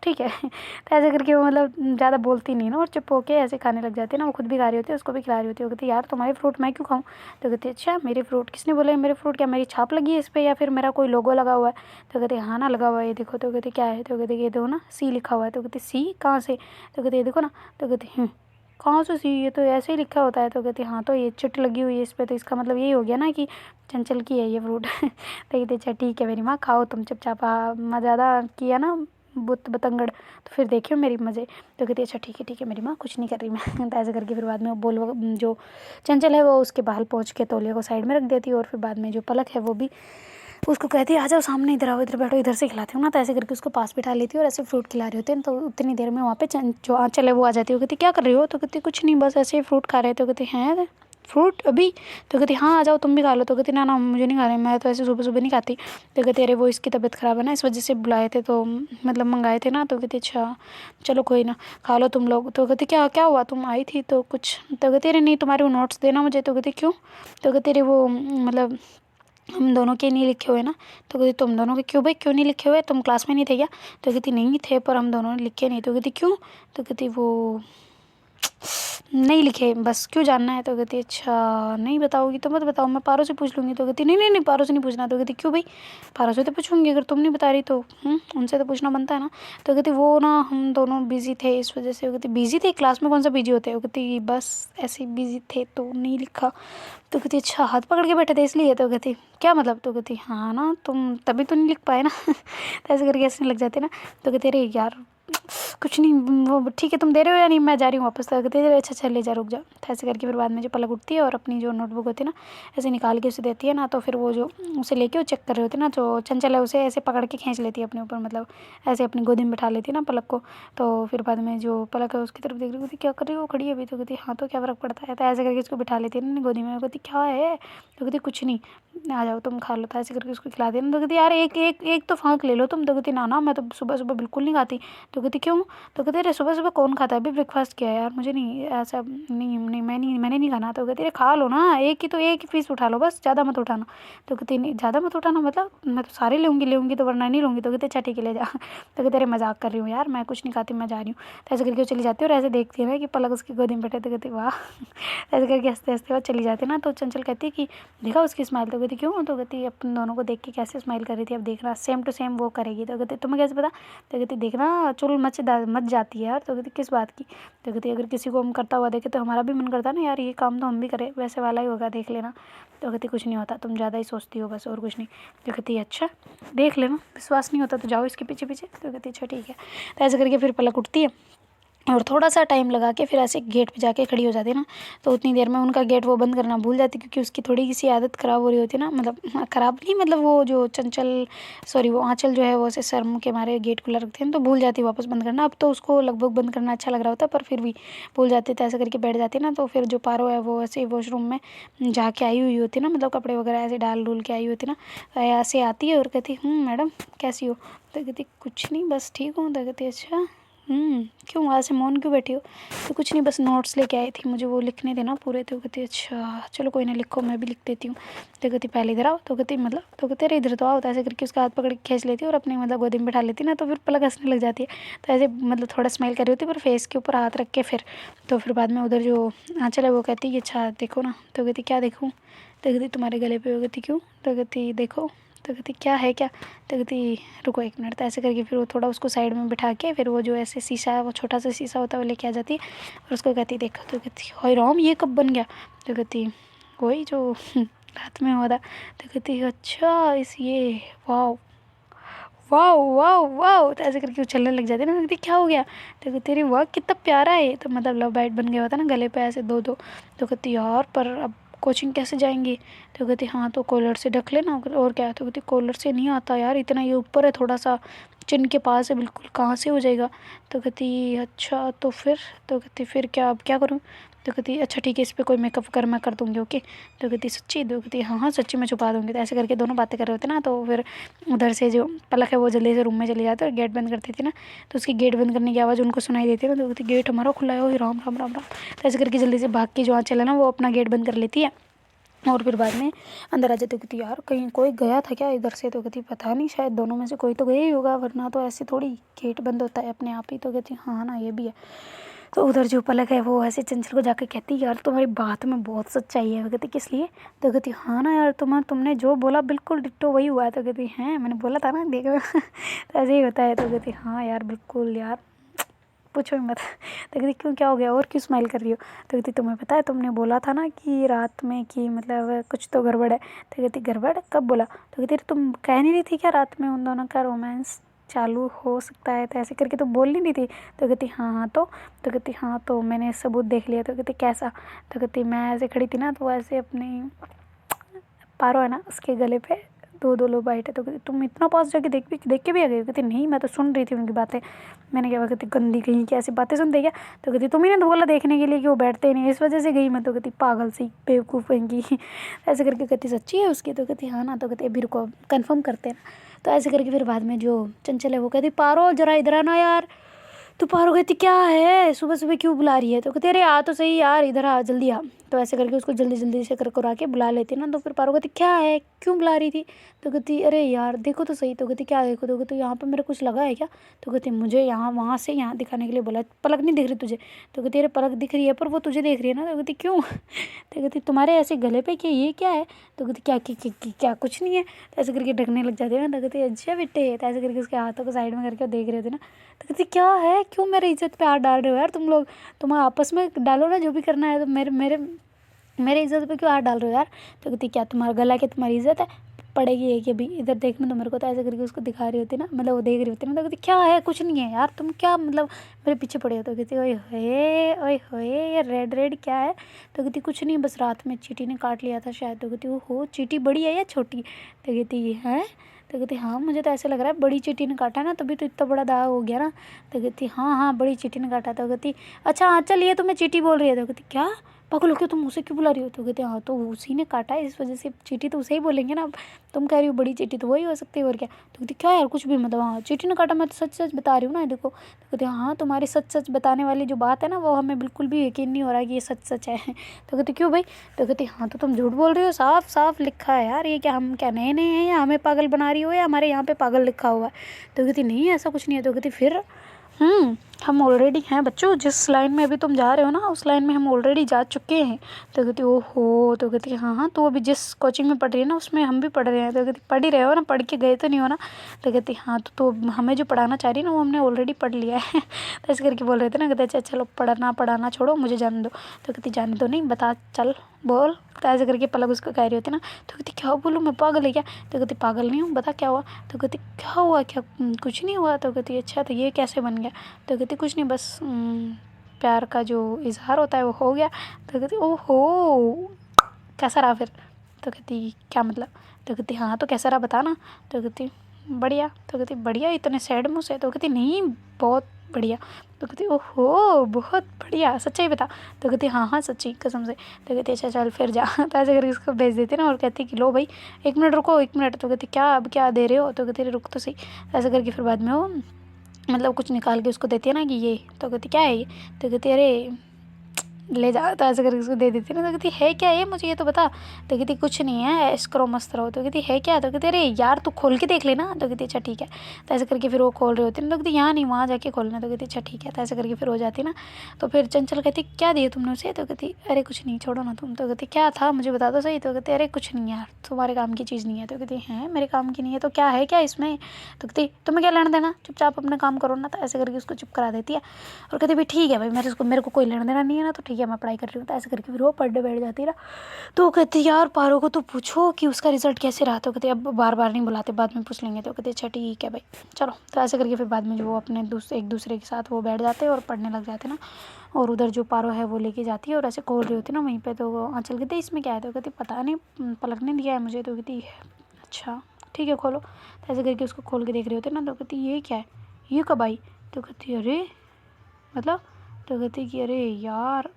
ठीक है। तो ऐसे करके वो मतलब ज़्यादा बोलती नहीं ना, और चुप होके ऐसे खाने लग जाती है ना, वो खुद भी खा रही होती है उसको भी खिला रही होती है। वो कहती यार तुम्हारे फ्रूट मैं क्यों खाऊं। तो कहती अच्छा मेरे फ्रूट किसने बोला है मेरे फ्रूट, क्या मेरी छाप लगी है इस पर या फिर मेरा कोई लोगो लगा हुआ है। तो कहती हाँ ना लगा हुआ है ये देखो। तो कहती क्या है, तो कहती ये दो ना सी लिखा हुआ है। तो कहती सी कहाँ से, तो कहती ये देखो ना। तो कहती कहाँ से सी, ये तो ऐसे ही लिखा होता है। तो कहती हाँ तो ये चिट लगी हुई है इस पर, तो इसका मतलब यही हो गया ना कि चंचल की है ये फ्रूट। तो कहती अच्छा ठीक है मेरी माँ, खाओ तुम चुपचाप, ज़्यादा किया ना बुत बतंगड़ तो फिर देखियो मेरी मज़े। तो कहती अच्छा ठीक है मेरी माँ, कुछ नहीं कर रही मैं। तो ऐसे करके फिर बाद में वो जो चंचल है वो उसके बाल पहुँच के तौलिया को साइड में रख देती है, और फिर बाद में जो पलक है वो भी उसको कहती है आ जाओ सामने, इधर आओ, इधर बैठो, इधर से खिलाती हूँ ना। तो ऐसे करके उसको पास बिठा लेती है और ऐसे फ्रूट खिला रही होती है। तो उतनी देर में वहाँ पे जो आँचल है वो आ जाती है। वो कहती क्या कर रही हो? तो कहती कुछ नहीं, बस ऐसे ही फ्रूट खा रहे। तो कहती हैं फ्रूट अभी? तो कहती हाँ आ जाओ तुम भी खा लो। तो कहती ना मुझे नहीं खा रही, मैं तो ऐसे सुबह सुबह नहीं खाती। तो कहती अरे वो इसकी तबीयत ख़राब है ना, इस वजह से बुलाए थे, तो मतलब मंगाए थे ना। तो कहती अच्छा चलो कोई ना, खा लो तुम लोग। तो कहती क्या क्या हुआ, तुम आई थी तो कुछ? तो कहती अरे नहीं तुम्हारे वो नोट्स देना मुझे। तो कहती क्यों? तो कहती अरे वो मतलब हम दोनों के नहीं लिखे हुए ना। तो कहती तुम दोनों के क्यों भाई, क्यों नहीं लिखे हुए, तुम क्लास में नहीं थे क्या? तो कहती नहीं थे पर हम दोनों ने लिखे नहीं। तो कहती क्यों? तो कहती वो नहीं लिखे बस, क्यों जानना है? तो कहती अच्छा नहीं बताओगी तो मत बताओ, मैं पारो से पूछ लूँगी। तो कहती नहीं पारो से नहीं पूछना। तो कहती क्यों भाई? पारो से तो पूछूंगी, अगर तुम नहीं बता रही तो उनसे तो पूछना बनता है ना। तो कहती वो ना हम दोनों बिजी थे इस वजह से। वो कहती बिजी थे, क्लास में कौन सा बिजी होते हैं? वो कहती बस ऐसे ही बिजी थे तो नहीं लिखा। तो कहती अच्छा हाथ पकड़ के बैठे थे इसलिए? तो कहती क्या मतलब? तो कहती हाँ ना तुम तभी तो नहीं लिख पाए ना। तो ऐसे करके हंसने लग जाते ना। तो कहते अरे यार कुछ नहीं, वो ठीक है तुम दे रहे हो या नहीं, मैं जा रही हूँ वापस। तो कहते अच्छा अच्छा ले जा, रुक जा। तो ऐसे करके फिर बाद में जो पलक उठती है और अपनी जो नोटबुक होती है ना ऐसे निकाल के उसे देती है ना। तो फिर वो जो उसे लेके वो चेक कर रहे होते हैं ना, जो चंचल है उसे ऐसे पकड़ के खींच लेती है अपने ऊपर, मतलब ऐसे अपनी गोदी में बैठा लेती है ना पलक को। तो फिर बाद में जो पलक है उसकी तरफ देख रही होती क्या कर रही हो, खड़ी है अभी? तो कहती हाँ तो क्या फ़र्क पड़ता है। तो ऐसे करके उसको बिठा लेती है ना गोदी में। कहती क्या है? तो कहती कुछ नहीं, आ जाओ तुम खा लो। तो ऐसे करके उसको खिला देना। तो कहती यार एक एक एक तो फाँक ले लो तुम। तो कहती ना मैं तो सुबह सुबह बिल्कुल नहीं खाती। तो कहती क्यों? तो कहते अरे सुबह सुबह कौन खाता है, अभी ब्रेकफास्ट किया है यार, मुझे नहीं ऐसा नहीं मैंने नहीं खाना। तो कहती अरे खा लो ना, एक ही तो एक ही पीस उठा लो बस, ज़्यादा मत उठाना। तो कहती नहीं ज़्यादा मत उठाना मतलब, मैं तो सारे लूँगी तो वरना नहीं लूँगी। तो कहते अच्छा ठीक है ले जा। तो कहते अरे मजाक कर रही हूँ यार, मैं कुछ नहीं खाती, मैं जा रही हूँ। तो ऐसे करके वो चली जाती है और ऐसे देखती है ना कि पलक उसकी गोदी में बैठे। तो कहती वाह। ऐसे करके हंसते हंसते वो चली जाती है ना। तो चंचल कहती कि देखा उसकी स्माइल? तो कहती क्यों? तो कहती अपन दोनों को देख के कैसे स्माइल कर रही थी, अब देखना सेम टू सेम वो करेगी। तो कहती तुम्हें कैसे पता? तो कहती देखना चुल मच जाती है यार। तो कहती किस बात की? तो कहती अगर किसी को हम करता हुआ देखे तो हमारा भी मन करता है ना यार ये काम तो हम भी करें, वैसे वाला ही होगा, देख लेना। तो कहती कुछ नहीं होता, तुम ज़्यादा ही सोचती हो बस, और कुछ नहीं। तो कहती अच्छा देख लेना, विश्वास नहीं होता तो जाओ इसके पीछे पीछे। तो कहती अच्छा ठीक है। तो ऐसे करके फिर पलक उठती है और थोड़ा सा टाइम लगा के फिर ऐसे गेट पे जाके खड़ी हो जाती है ना। तो उतनी देर में उनका गेट वो बंद करना भूल जाती, क्योंकि उसकी थोड़ी सी आदत ख़राब हो रही होती है ना, मतलब ख़राब नहीं, मतलब वो जो चंचल सॉरी वो आँचल जो है वो ऐसे शर्म के मारे गेट खुला रखते हैं तो भूल जाती है वापस बंद करना। अब तो उसको लगभग बंद करना अच्छा लग रहा होता है पर फिर भी भूल जाती है। तो ऐसे करके बैठ जाती है ना। तो फिर जो पारो है वो ऐसे वॉशरूम में जाके आई हुई होती है ना, मतलब कपड़े वगैरह ऐसे डाल डूल के आई होती है ना। तो ऐसे आती है और कहती मैडम कैसी हो? तो कहती कुछ नहीं बस ठीक हूँ। तो कहती अच्छा क्यों ऐसे मौन क्यों बैठी हो? तो कुछ नहीं बस नोट्स लेके आई थी, मुझे वो लिखने देना पूरे। तो कहती अच्छा चलो कोई ना लिखो, मैं भी लिख देती हूँ। तो कहती पहले इधर आओ। तो कहती मतलब, तो कहते अरे इधर तो आओ। तो ऐसे करके उसका हाथ पकड़ के खींच लेती है और अपने मतलब गोदी में बैठा लेती ना। तो फिर पलक हंसने लग जाती है। तो ऐसे मतलब थोड़ा स्माइल कर रही होती है पर फेस के ऊपर हाथ रख के फिर। तो फिर बाद में उधर जो आँचल है वो कहती है अच्छा देखो ना। तो कहती क्या देखूँ? तो कहती तुम्हारे गले पे। वो कहती क्यों? तो कहती देखो। तो कहती क्या है क्या? तो कहती रुको एक मिनट। तो ऐसे करके फिर वो थोड़ा उसको साइड में बिठा के फिर वो जो ऐसे शीशा है वो छोटा सा शीशा होता है वो लेके आ जाती है और उसको कहती देखो। तो कहती हाय राम ये कब बन गया? तो कहती वही जो रात में हुआ था। तो कहती अच्छा इस ये वाह वाह वाह वाह। तो ऐसे करके वो चलने लग जाती है ना। कहती क्या हो गया? तो कहती अरे वाह कितना प्यारा है। तो मतलब लव बाइट बन गया होता है ना गले पे ऐसे दो दो। तो कहती यार पर अब कोचिंग कैसे जाएंगी? तो कहती हाँ तो कॉलर से ढक लेना और क्या। तो कहती कॉलर से नहीं आता यार, इतना ये ऊपर है थोड़ा सा, चिन के पास है बिल्कुल, कहाँ से हो जाएगा? तो कहती अच्छा तो फिर? तो कहती फिर क्या, अब क्या करूँ? तो कहती अच्छा ठीक है इस पर कोई मेकअप कर मैं कर दूँगी ओके। तो कहती सच्ची? तो कहती हाँ सच्ची मैं छुपा दूँगी। तो ऐसे करके दोनों बातें कर रहे होते ना। तो फिर उधर से जो पलक है वो जल्दी से रूम में चली जाती है और गेट बंद करती थी ना। तो उसकी गेट बंद करने की आवाज़ उनको सुनाई देती है ना। तो कहती गेट हमारा खुला है, ओ राम राम राम राम। तो ऐसे करके जल्दी से भाग के जो आँचल है ना वो अपना गेट बंद कर लेती है और फिर बाद में अंदर आ जाती। तो कहती यार कहीं कोई गया था क्या इधर से? तो कहती पता नहीं, शायद दोनों में से कोई तो गया ही होगा, वरना तो ऐसे थोड़ी गेट बंद होता है अपने आप ही। तो कहती हाँ ना ये भी है। तो उधर जो पलक है वो ऐसे चंचल को जाकर कहती यार तुम्हारी बात में बहुत सच्चाई है। वो कहती किस लिए? तो कहती हाँ ना यार तुमने जो बोला बिल्कुल डिट्टो वही हुआ है। तो कहती हैं मैंने बोला था ना देखो। तो ऐसे ही होता है। तो कहती हाँ यार बिल्कुल यार पूछो ही मत। तो कहती क्यों, क्या हो गया और क्यों स्माइल कर रही हो? तो कहती तुम्हें पता है तुमने बोला था ना कि रात में कि मतलब कुछ तो गड़बड़ है। तो कहती गड़बड़ कब बोला? तो कहती तुम कह नहीं रही थी क्या रात में उन दोनों का रोमांस चालू हो सकता है, तो ऐसे करके तो बोल नहीं रही थी? तो कहती हाँ हाँ तो कहती हाँ तो मैंने सबूत देख लिया। तो कहती कैसा? तो कहती मैं ऐसे खड़ी थी ना तो ऐसे अपने पारो है ना उसके गले पे दो दो लोग बैठे। तो कहती तुम इतना पास जाके देख के भी आ गई? कहती नहीं मैं तो सुन रही थी उनकी बातें। मैंने क्या? कहती गंदी कहीं की ऐसी बातें सुनते क्या? तो कहती तुम ही ने तो बोला देखने के लिए कि वो बैठते ही नहीं, इस वजह से गई मैं। तो कहती पागल सी बेवकूफ़ की ऐसे करके कहती सच्ची है उसकी? तो कहती हाँ ना। तो कहती अभी रुको कन्फर्म करते हैं ना। तो ऐसे करके फिर बाद में जो चंचल है वो कहती पारो जरा इधर आना यार। तो पारो कहती क्या है सुबह सुबह क्यों बुला रही है? तो कहती अरे आ तो सही यार, इधर आ जल्दी आ। तो ऐसे करके उसको जल्दी जल्दी से कर करा के बुला लेती ना। तो फिर पारो कहती क्या है, क्यों बुला रही थी? तो कहती अरे यार देखो तो सही। तो कहती क्या देखो? तो कहती यहाँ पे मेरे कुछ लगा है क्या? तो कहती मुझे यहाँ वहाँ से यहाँ दिखाने के लिए बोला, पलक नहीं दिख रही तुझे? तो कहती अरे पलक दिख रही है पर वो तुझे देख रही है ना। तो कहती क्यों? तो कहती तुम्हारे ऐसे गले पे क्या, ये क्या है? तो कहती क्या कुछ नहीं है। तो ऐसे करके ढकने लग जाते हैं ना। तो कहती अच्छा बेटे। तो ऐसे करके उसके हाथों को साइड में करके देख रहे थे ना। तो कहती क्या है, क्यों मेरे इज्जत पे हाथ डाल रहे हो यार तुम लोग? तुम आपस में डालो ना जो भी करना है, तो मेरे मेरे मेरे इज्जत पे क्यों हाथ डाल रहे हो यार? तो कहती क्या तुम्हारा गला क्या तुम्हारी इज्जत है? पड़ेगी है कि अभी इधर देखना तो मेरे को। तो ऐसे करके उसको दिखा रही होती ना, मतलब वो देख रही होती ना। तो कहती क्या है, कुछ नहीं है यार, तुम क्या मतलब मेरे पीछे पड़े हो? तो कहती ओए होए ये रेड रेड क्या है? तो कहती कुछ नहीं, बस रात में चींटी ने काट लिया था शायद। तो कहती हो चींटी बड़ी है या छोटी? तो कहती ये है। तो कहती हाँ मुझे तो ऐसे लग रहा है बड़ी चींटी ने काटा ना, तभी तो इतना बड़ा दाग हो गया ना। तो कहती हाँ बड़ी चींटी ने काटा। तो कहती अच्छा हाँ चल ये तुम्हें चींटी बोल रही है? तो कहती क्या पागल हो क्या तुम, उसे क्यों बुला रही हो? तो कहते हाँ तो उसी ने काटा है, इस वजह से चींटी तो उसे ही बोलेंगे ना। तुम कह रही हो बड़ी चींटी तो वही हो सकती है और क्या। तो कहती क्या यार कुछ भी मतलब, हाँ चींटी ने काटा, मैं तो सच सच बता रही हूँ ना देखो। तो कहते हाँ तुम्हारी सच सच बताने वाली जो बात है ना वो हमें बिल्कुल भी यकीन नहीं हो रहा है कि ये सच सच है। तो कहती क्यों भाई? तो कहती हाँ तो तुम झूठ बोल रही हो, साफ साफ लिखा है यार, ये क्या हम क्या नए नए हैं या हमें पागल बना रही हो या हमारे यहाँ पे पागल लिखा हुआ है? तो कहती नहीं ऐसा कुछ नहीं है। तो कहती फिर हम ऑलरेडी हैं बच्चों, जिस लाइन में अभी तुम जा रहे हो ना उस लाइन में हम ऑलरेडी जा चुके हैं। तो कहती ओहो। तो कहती हाँ तो अभी जिस कोचिंग में पढ़ रही है ना उसमें हम भी पढ़ रहे हैं। तो कहती पढ़ ही रहे हो ना, पढ़ के गए तो नहीं हो ना? तो कहती हाँ तो हमें जो पढ़ाना चाह रही है ना वो हमने ऑलरेडी पढ़ लिया है। तो ऐसे करके बोल रहे थे ना। कहते अच्छा चलो पढ़ाना छोड़ो, मुझे जाने दो। तो कहती जाने दो नहीं, बता चल बोल। तो ऐसे करके पलक उसको कह रही होती ना। तो कहती क्या बोलूँ मैं, पागल है क्या? तो कहती पागल नहीं हूँ, बता क्या हुआ? तो कहती क्या हुआ, क्या कुछ नहीं हुआ? तो कहती अच्छा तो ये कैसे बन गया? तो कहती कुछ नहीं, बस प्यार का जो इजहार होता है वो हो गया। तो कहती ओहो कैसा रहा फिर? तो कहती क्या मतलब? तो कहती हाँ तो कैसा रहा बता ना। तो कहती बढ़िया। तो कहती बढ़िया इतने सैड मुँह से? तो कहती नहीं बहुत बढ़िया। तो कहती ओहो बहुत बढ़िया, सच्चाई बता। तो कहती हाँ सच्ची कसम से। तो कहती अच्छा चल फिर जा। तो ऐसे करके उसको भेज देती ना और कहती कि लो भाई 1 मिनट रुको 1 मिनट। तो कहती क्या अब क्या दे रहे हो? तो कहती रुक तो सही। ऐसे करके फिर बाद में वो मतलब कुछ निकाल के उसको देती है ना कि ये। तो कहती क्या है ये? तो कहती अरे ले जा। तो ऐसे करके उसको दे देती ना। तो कहती है क्या ये, मुझे ये तो बता। तो कहती कुछ नहीं है, एस्क्रो मस्त रहो। तो कहती है क्या? तो कहती अरे यार तू खोल के देख लेना। तो कहती अच्छा ठीक है। तो ऐसे करके फिर वो खोल रही होती ना। तो कहती यहाँ नहीं वहाँ जाके खोलना। तो कहती अच्छा ठीक है। तो ऐसे करके फिर हो जाती ना। तो फिर चंचल कहती क्या दिया तुमने उसे? तो कहती अरे कुछ नहीं छोड़ो ना तुम। तो कहती क्या था मुझे बता दो सही। तो कहती अरे कुछ नहीं यार तुम्हारे काम की चीज़ नहीं है। तो कहती हैं मेरे काम की नहीं है तो क्या है क्या इसमें? तो कहती तुम्हें क्या लेना देना, चुपचाप अपना काम करो ना। तो ऐसे करके उसको चुप करा देती है और कहती भाई ठीक है भाई मेरे को कोई लेना देना नहीं है ना, तो ठीक है मैं पढ़ाई कर रही हूँ। तो ऐसे करके फिर वो पढ़ने बैठ जाती है ना। तो कहती यार पारो को तो पूछो कि उसका रिजल्ट कैसे रहा। तो कहती अब बार बार नहीं बुलाते, बाद में पूछ लेंगे। तो कहती अच्छा ठीक है भाई चलो। तो ऐसे करके फिर बाद में जो वो अपने एक दूसरे के साथ वो बैठ जाते हैं और पढ़ने लग जाते ना। और उधर जो पारो है वो लेके जाती है और ऐसे खोल रही होती ना वहीं पे। तो वो आंचल कहती इसमें क्या है? तो कहती पता नहीं पलक ने दिया है मुझे। तो कहती अच्छा ठीक है खोलो। तो ऐसे करके उसको खोल के देख रहे होते ना। तो कहती ये क्या है, ये कब आई? तो कहती अरे मतलब। तो कहती कि अरे यार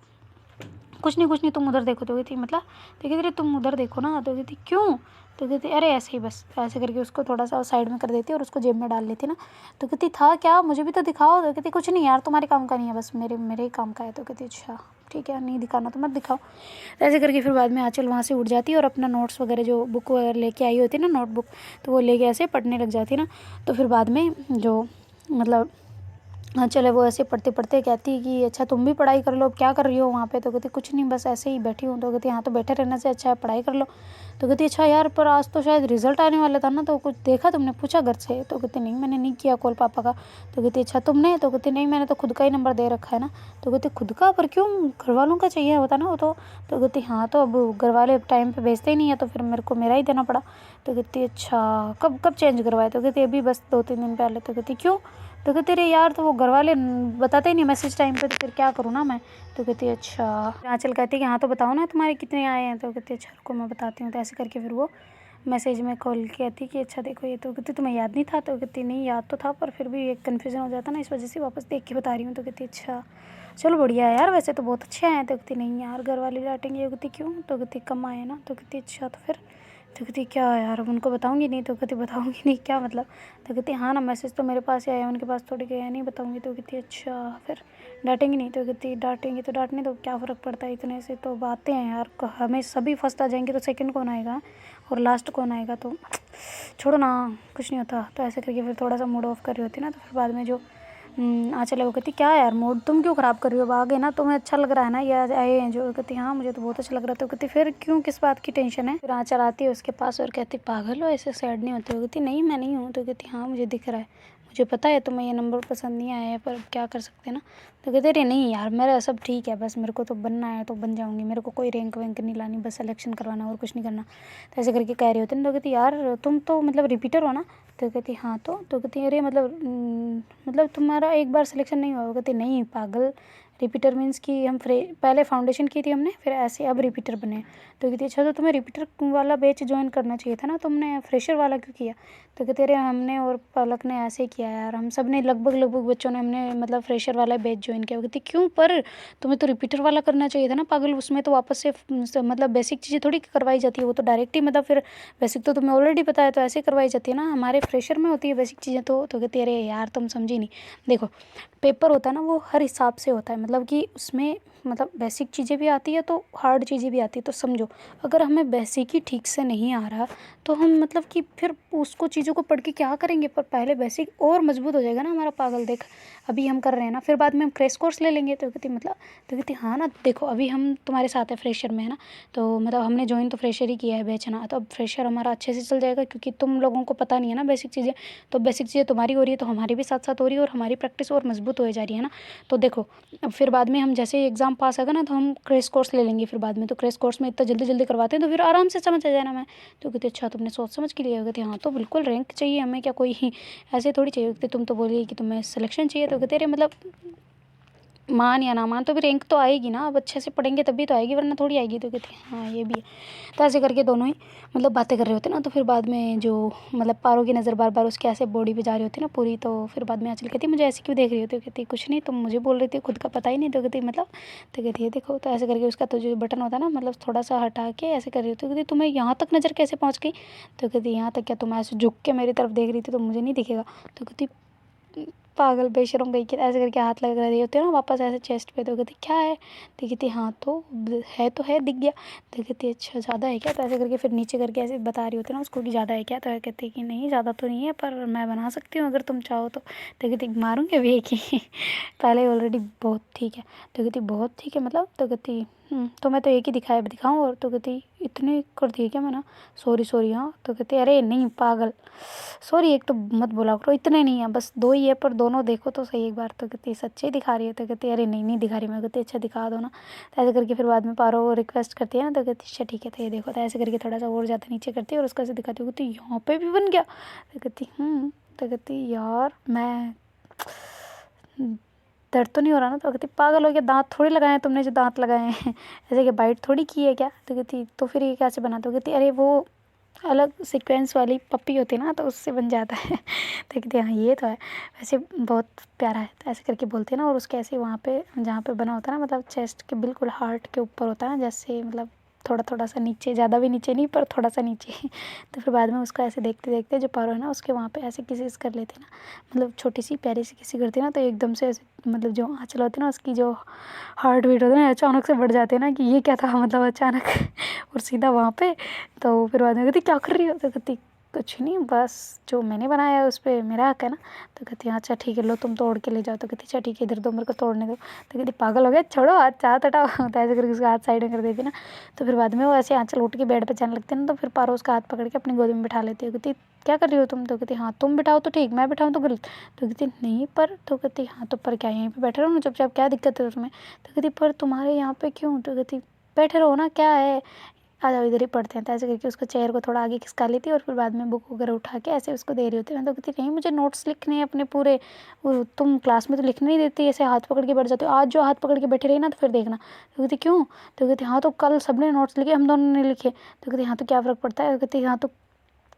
कुछ नहीं तुम उधर देखो। तो कहती मतलब? तो कहती अरे तुम उधर देखो ना। तो कहती क्यों? तो कहती अरे ऐसे ही बस। तो ऐसे करके उसको थोड़ा सा साइड में कर देती और उसको जेब में डाल लेती ना। तो कहती था क्या, मुझे भी तो दिखाओ। तो कहती कुछ नहीं यार तुम्हारे काम का नहीं है, बस मेरे ही काम का है। तो कहती अच्छा ठीक है नहीं दिखाना तो मत दिखाओ। तो ऐसे करके फिर बाद में आंचल वहाँ से उठ जाती है और अपना नोट्स वगैरह जो बुक वगैरह लेके आई होती है ना, नोटबुक, तो वो लेके ऐसे पढ़ने लग जाती ना। तो फिर बाद में जो मतलब हाँ चले वो ऐसे पढ़ते पढ़ते कहती है कि अच्छा तुम भी पढ़ाई कर लो, अब क्या कर रही हो वहाँ पे? तो कहती कुछ नहीं, बस ऐसे ही बैठी हूँ। तो कहती हाँ तो बैठे रहने से अच्छा है पढ़ाई कर लो। तो कहती अच्छा यार पर आज तो शायद रिजल्ट आने वाला था ना, तो कुछ देखा तुमने, पूछा घर से? तो कहती नहीं मैंने नहीं किया कॉल पापा का। तो कहती अच्छा तुमने? तो कहती नहीं मैंने तो खुद का ही नंबर दे रखा है ना। तो कहती खुद का? पर क्यों, घर वालों का चाहिए होता ना वो तो। तो कहती हाँ तो अब घर वाले टाइम पे भेजते ही नहीं है तो फिर मेरे को मेरा ही देना पड़ा। तो कहती अच्छा कब कब चेंज करवाया? तो कहती अभी बस 2-3 दिन पहले। तो कहती क्यों? तो कहती अरे यार तो वो घर वाले बताते ही नहीं मैसेज टाइम पे, तो फिर क्या करूँ ना मैं। तो कहती अच्छा। आंचल कहती है कि हाँ तो बताओ ना तुम्हारे कितने आए हैं। तो कहती अच्छा रुको मैं बताती हूँ। तो ऐसे करके फिर वो मैसेज में कॉल कहती कि अच्छा देखो ये। तो कहती तुम्हें याद नहीं था? तो कहती नहीं याद तो था पर फिर भी एक कन्फ्यूज़न हो जाता ना, इस वजह से वापस देख के बता रही हूँ। तो कहती अच्छा चलो बढ़िया है यार, वैसे तो बहुत अच्छे आए हैं। तो कहती नहीं यार घर वाले डांटेंगे। कहती क्यों? तो कहती कम आए ना। तो कहती अच्छा तो फिर? तो कहती क्या यार अब उनको बताऊंगी नहीं? तो कहती बताऊंगी नहीं क्या मतलब? तो कहती हाँ ना मैसेज तो मेरे पास ही आया, उनके पास थोड़ी गया, नहीं बताऊंगी। तो कहती अच्छा फिर डांटेंगी नहीं? तो कहती डांटेंगी तो डांटने दो, क्या फ़र्क पड़ता है, इतने से तो बातें हैं यार, हमें सभी फर्स्ट आ जाएंगे तो सेकंड कौन आएगा और लास्ट कौन आएगा? तो छोड़ो ना, कुछ नहीं होता। तो ऐसे करके फिर थोड़ा सा मूड ऑफ कर रही होती ना, तो फिर बाद में जो आंचल वो कहती क्या यार मूड तुम क्यों ख़राब कर रही हो, अब आ गए ना तुम्हें अच्छा लग रहा है ना ये आए हैं जो? कहती हाँ मुझे तो बहुत अच्छा लग रहा था। तो कहती फिर क्यों, किस बात की टेंशन है? फिर आंचल आती है उसके पास और कहती पागल हो, ऐसे सैड नहीं होती हो? कहती नहीं मैं नहीं हूँ। तो कहती हाँ मुझे दिख रहा है, मुझे पता है तुम्हें ये नंबर पसंद नहीं आया है पर अब क्या कर सकते हैं ना। तो कहते अरे नहीं यार मेरा सब ठीक है, बस मेरे को तो बनना है तो बन जाऊँगी, मेरे को कोई रैंक वैंक नहीं लानी, बस सिलेक्शन करवाना और कुछ नहीं करना। तो ऐसे करके कह रही होती ना। तो कहती यार तुम तो मतलब रिपीटर हो ना? तो कहती हाँ तो कहती कहती अरे मतलब तुम्हारा एक बार सिलेक्शन नहीं हुआ? कहती नहीं पागल, रिपीटर मीन्स कि हम पहले फाउंडेशन की थी हमने, फिर ऐसे अब रिपीटर बने। तो कहती अच्छा तो तुम्हें रिपीटर वाला बैच ज्वाइन करना चाहिए था ना, तुमने फ्रेशर वाला क्यों किया? तो कहते अरे हमने और पलक ने ऐसे किया यार, हम सब ने लगभग बच्चों ने हमने मतलब फ्रेशर वाला बैच ज्वाइन किया। कहती क्यों, पर तुम्हें तो रिपीटर वाला करना चाहिए था ना पागल, उसमें तो वापस से मतलब बेसिक चीज़ें थोड़ी करवाई जाती है, वो तो डायरेक्ट ही मतलब फिर बेसिक तो तुम्हें ऑलरेडी पता है तो ऐसे करवाई जाती है ना, हमारे फ्रेशर में होती है बेसिक चीज़ें। तो कहती अरे यार तुम समझी नहीं, देखो पेपर होता है ना वो हर हिसाब से होता है, मतलब कि उसमें मतलब बेसिक चीज़ें भी आती है तो हार्ड चीज़ें भी आती है। तो समझो अगर हमें बेसिक ही ठीक से नहीं आ रहा तो हम मतलब कि फिर उसको चीज़ों को पढ़ के क्या करेंगे, पर पहले बेसिक और मजबूत हो जाएगा ना हमारा। पागल देख अभी हम कर रहे हैं ना, फिर बाद में हम क्रैश कोर्स ले लेंगे। तो कहती मतलब, तो कहती हाँ ना देखो अभी हम तुम्हारे साथ है फ्रेशर में है ना, तो मतलब हमने ज्वाइन तो फ्रेशर ही किया है बैच ना, तो अब फ्रेशर हमारा अच्छे से चल जाएगा क्योंकि तुम लोगों को पता नहीं है ना बेसिक चीज़ें। तो बेसिक चीज़ें तुम्हारी हो रही है तो हमारी भी साथ साथ हो रही है और हमारी प्रैक्टिस और मजबूत हो जा रही है ना। तो देखो अब फिर बाद में हम जैसे ही एग्ज़ाम पास आएगा ना तो हम क्रैश कोर्स ले लेंगे फिर बाद में। तो क्रैश कोर्स में इतना जल्दी जल्दी करवाते हैं तो फिर आराम से समझ आ जाना मैं। तो कहते अच्छा तुमने सोच समझ के लिया? कहते हाँ तो बिल्कुल रैंक चाहिए हमें, क्या कोई ऐसे थोड़ी चाहिए। कहते तुम तो बोली कि तुम्हें सिलेक्शन चाहिए। तो कहते अरे मतलब मान या ना मान तो भी रैंक तो आएगी ना, अब अच्छे से पढ़ेंगे तभी तो आएगी वरना थोड़ी आएगी। तो कहती हाँ ये भी है। तो ऐसे करके दोनों ही मतलब बातें कर रहे होते ना, तो फिर बाद में जो मतलब पारो की नज़र बार बार उसके ऐसे बॉडी पे जा रही होती ना पूरी, तो फिर बाद में आंचल कहती मुझे ऐसे क्यों देख रही होती? कहती कुछ नहीं, तुम मुझे बोल रही थी खुद का पता ही नहीं। तो कहती मतलब, तो कहती है देखो, तो ऐसे करके उसका तो जो बटन होता है ना मतलब थोड़ा सा हटा के ऐसे कर रही होती। कहती तुम्हें यहाँ तक नज़र कैसे पहुँच गई? तो कहती यहाँ तक क्या, तुम ऐसे झुक के मेरी तरफ देख रही थी तो मुझे नहीं दिखेगा? तो कहती पागल बेशरम गई कि ऐसे करके हाथ लगा रही होती है ना वापस ऐसे चेस्ट पे। तो कहती क्या है? तो कहती हाँ तो है दिख गया। तो कहती अच्छा ज़्यादा है क्या? तो ऐसे करके फिर नीचे करके ऐसे बता रही होती है ना उसको कि ज़्यादा है क्या? तो कहती कि नहीं ज़्यादा तो नहीं है पर मैं बना सकती हूँ अगर तुम चाहो तो। कहती मारूंगी अभी एक ही पहले ऑलरेडी बहुत ठीक है। तो कहती बहुत ठीक है मतलब? तो कहती तो मैं तो एक ही दिखाऊँ और? तो कहती इतने कर दिए क्या मैंने? सॉरी सॉरी हाँ। तो कहती अरे नहीं पागल, सॉरी एक तो मत बोला करो, इतने नहीं है बस 2 ही है पर दोनों देखो तो सही एक बार। तो कहती सच्चे दिखा रही है? तो कहती अरे नहीं दिखा रही मैं। कहती अच्छा दिखा दो ना। तो ऐसे करके फिर बाद में पारो रिक्वेस्ट करती है ना, तो कहती अच्छा ठीक है तो ये देखो। तो ऐसे करके थोड़ा सा और ज़्यादा नीचे करती है और उसको ऐसे दिखाती हूँ। कहती यहाँ पे भी बन गया? तो कहती तो कहती यार मैं दर्द तो नहीं हो रहा ना? तो कहती पागल हो गया, दांत थोड़ी लगाए हैं तुमने जो दांत लगाए हैं ऐसे कि बाइट थोड़ी की है क्या? तो कहती तो फिर ये कैसे बना? तो कहती अरे वो अलग सीक्वेंस वाली पप्पी होती है ना तो उससे बन जाता है तो कहती हाँ ये तो है, वैसे बहुत प्यारा है। तो ऐसे करके बोलती है ना, और उसके ऐसे वहाँ पे जहाँ पे बना होता है ना मतलब चेस्ट के बिल्कुल हार्ट के ऊपर होता है ना, जैसे मतलब थोड़ा थोड़ा सा नीचे, ज़्यादा भी नीचे नहीं पर थोड़ा सा नीचे तो फिर बाद में उसको ऐसे देखते देखते जो पारो है ना उसके वहाँ पे ऐसे किसी कर लेती ना, मतलब छोटी सी प्यारी सी किसी करती ना, तो एकदम से ऐसे मतलब जो आँचल होती है ना उसकी जो हार्ट बीट होता है ना अचानक से बढ़ जाते हैं ना कि ये क्या था मतलब अचानक और सीधा वहाँ पे। तो फिर बाद में कहती क्या कर रही हो? तो कहती कुछ नहीं, बस जो मैंने बनाया है उस पे मेरा हक है ना। तो कहती है अच्छा ठीक है, लो तुम तोड़ के ले जाओ। तो कहती अच्छा ठीक है, इधर दो मेरे को तोड़ने दो। तो कहती पागल हो गया, छोड़ो हाथ, हाथ हटाओ। तो ऐसे करके उसका हाथ साइड में कर देती ना। तो फिर बाद में वो ऐसे आँचल उठ के बेड पे जाने लगती है ना, तो फिर पारो उसका हाथ पकड़ के अपनी गोदी में बिठा लेती है। कहती क्या कर रही हो तुम? तो कहती हाँ तुम बिठाओ तो ठीक, मैं बिठाऊँ तो गलत? तो कहती नहीं पर। तो कहती हाँ तो पर क्या, यहीं पे बैठे रहो ना चुपचाप, क्या दिक्कत है तुम्हें? तो कहती पर तुम्हारे यहाँ पे क्यों? तो कहती बैठे रहो ना, क्या है, आ जाओ इधर ही पढ़ते हैं। तो ऐसे करके उसको चेयर को थोड़ा आगे खिसका लेती है और फिर बाद में बुक वगैरह उठा के ऐसे उसको दे रही होती है। मैं तो कहती नहीं मुझे नोट्स लिखने हैं अपने पूरे, वो तुम क्लास में तो लिखने नहीं देती, ऐसे हाथ पकड़ के बैठ जाती हो, आज जो हाथ पकड़ के बैठी रही ना तो फिर देखना। तो कहती क्यों? तो कहती हाँ तो कल सबने नोट्स लिखे, हम दोनों ने लिखे। तो कहती हाँ तो क्या फ़र्क पड़ता है? तो कहती हाँ तो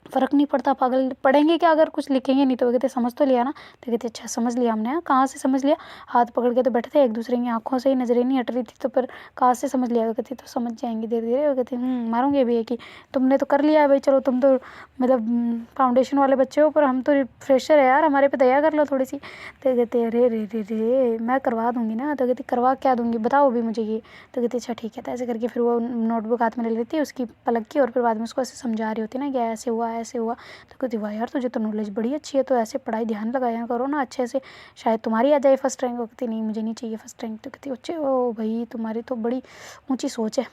फ़र्क नहीं पड़ता पागल, पढ़ेंगे क्या अगर कुछ लिखेंगे नहीं? तो वो कहते समझ तो लिया ना? तो कहते अच्छा समझ लिया हमने। कहाँ से समझ लिया? हाथ पकड़ के तो बैठे थे एक दूसरे की आंखों से ही नजरें नहीं हट रही थी, तो फिर कहाँ से समझ लिया? तो कहती तो समझ जाएंगे धीरे धीरे। वो कहते मारूंगे भी है कि तुमने तो कर लिया है भाई, चलो तुम तो मतलब फाउंडेशन वाले बच्चे हो, पर हम तो फ्रेशर है यार, हमारे पे दया कर लो थोड़ी सी। तो कहते अरे रे रे रे मैं करवा दूंगी ना। तो कहती करवा क्या दूंगी बताओ अभी मुझे ये। तो कहती अच्छा ठीक है। तो ऐसे करके फिर वो नोटबुक हाथ में ले लेती है उसकी पलक की, और फिर बाद में उसको ऐसे समझा रही होती है ना कि ऐसे हुआ ऐसे हुआ। तो कहती वाह यार तुझे तो नॉलेज बड़ी अच्छी है, तो ऐसे पढ़ाई ध्यान लगाया करो ना अच्छे से, शायद तुम्हारी आ जाए फर्स्ट रैंक। वो कहती नहीं मुझे नहीं चाहिए फर्स्ट रैंक। तो कहती अच्छे ओ भाई तुम्हारी तो बड़ी ऊंची सोच है,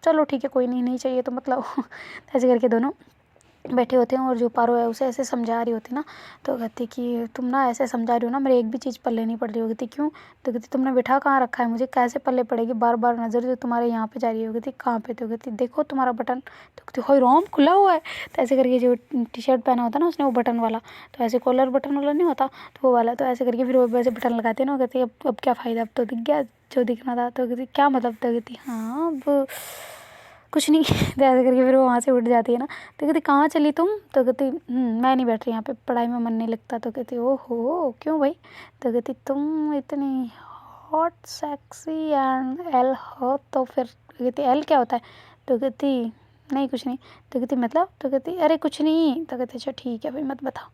चलो ठीक है कोई नहीं, नहीं चाहिए तो मतलब। ऐसे करके दोनों बैठे होते हैं और जो पारो है उसे ऐसे समझा रही होती ना। तो कहती कि तुम ना ऐसे समझा रही हो ना, मेरे एक भी चीज़ पल्ले नहीं पड़ रही। हो कहती क्यों? तो कहती तुमने बिठा कहाँ रखा है मुझे, कैसे पल्ले पड़ेगी, बार बार नज़र जो तुम्हारे यहाँ पे जा रही है। हो कहती कहाँ पे? तो कहती देखो तुम्हारा बटन। तो कहती हो रोम खुला हुआ है। तो ऐसे करके जो टी शर्ट पहना होता ना उसने वो बटन वाला, तो ऐसे कॉलर बटन वाला नहीं होता तो वो वाला। तो ऐसे करके फिर वो वैसे बटन लगाते हैं ना। वो कहती अब क्या फ़ायदा, अब तो दिख गया जो दिखना था। तो कहती क्या मतलब? तो कहती हाँ अब कुछ नहीं। तो ऐसे करके फिर वो वहाँ से उठ जाती है ना। तो कहती कहाँ चली तुम? तो कहती मैं नहीं बैठ रही यहाँ पे, पढ़ाई में मन नहीं लगता। तो कहती ओहो क्यों भाई? तो कहती तुम इतनी हॉट सेक्सी एंड एल हो तो फिर। कहती एल क्या होता है? तो कहती नहीं कुछ नहीं। तो कहती मतलब? तो कहती अरे कुछ नहीं। तो कहती अच्छा ठीक है भाई मत बताओ।